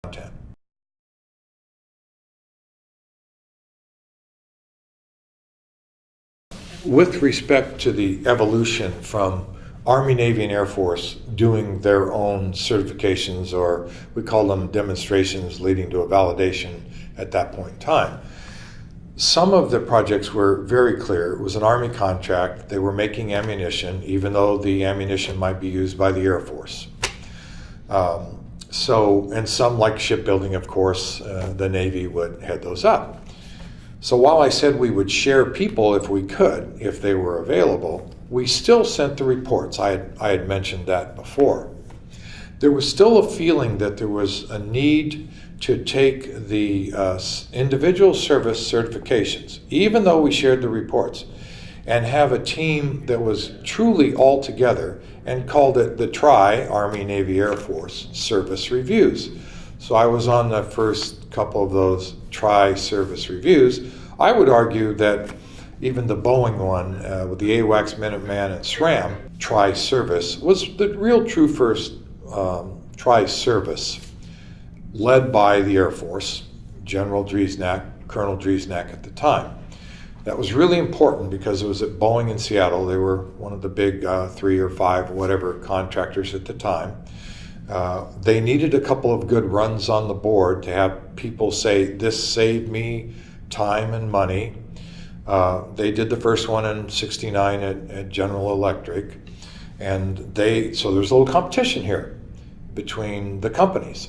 content. With respect to the evolution from Army, Navy, and Air Force doing their own certifications, or we call them demonstrations leading to a validation at that point in time, some of the projects were very clear. It was an Army contract. They were making ammunition, even though the ammunition might be used by the Air Force. And some, like shipbuilding, of course, the Navy would head those up. So while I said we would share people if we could, if they were available, we still sent the reports. I had mentioned that before. There was still a feeling that there was a need to take the individual service certifications, even though we shared the reports, and have a team that was truly all together and called it the Army, Navy, Air Force Service Reviews. So I was on the first couple of those service reviews. I would argue that even the Boeing one with the AWACS, Minuteman, and SRAM service was the real true first service, led by the Air Force, General Driesnack, Colonel Driesnack at the time. That was really important because it was at Boeing in Seattle. They were one of the big 3 or 5 whatever contractors at the time. They needed a couple of good runs on the board to have people say, this saved me time and money. They did the first one in '69 at General Electric. And so there's a little competition here between the companies.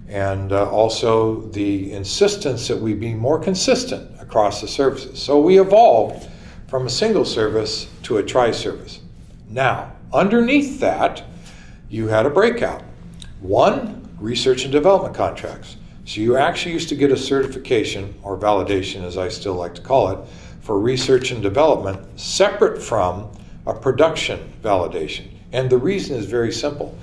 And also the insistence that we be more consistent across the services. So we evolved from a single service to a tri-service. Now, underneath that, you had a breakout. One, research and development contracts. So you actually used to get a certification, or validation as I still like to call it, for research and development separate from a production validation. And the reason is very simple.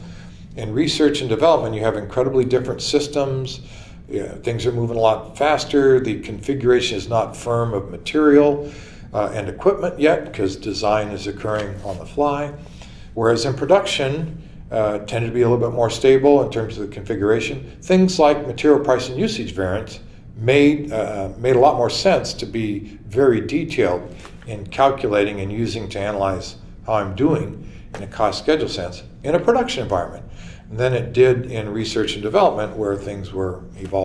In research and development, you have incredibly different systems. Things are moving a lot faster. The configuration is not firm of material and equipment yet because design is occurring on the fly. Whereas in production, tended to be a little bit more stable in terms of the configuration. Things like material price and usage variance made a lot more sense to be very detailed in calculating and using to analyze how I'm doing in a cost schedule sense in a production environment than it did in research and development where things were evolving.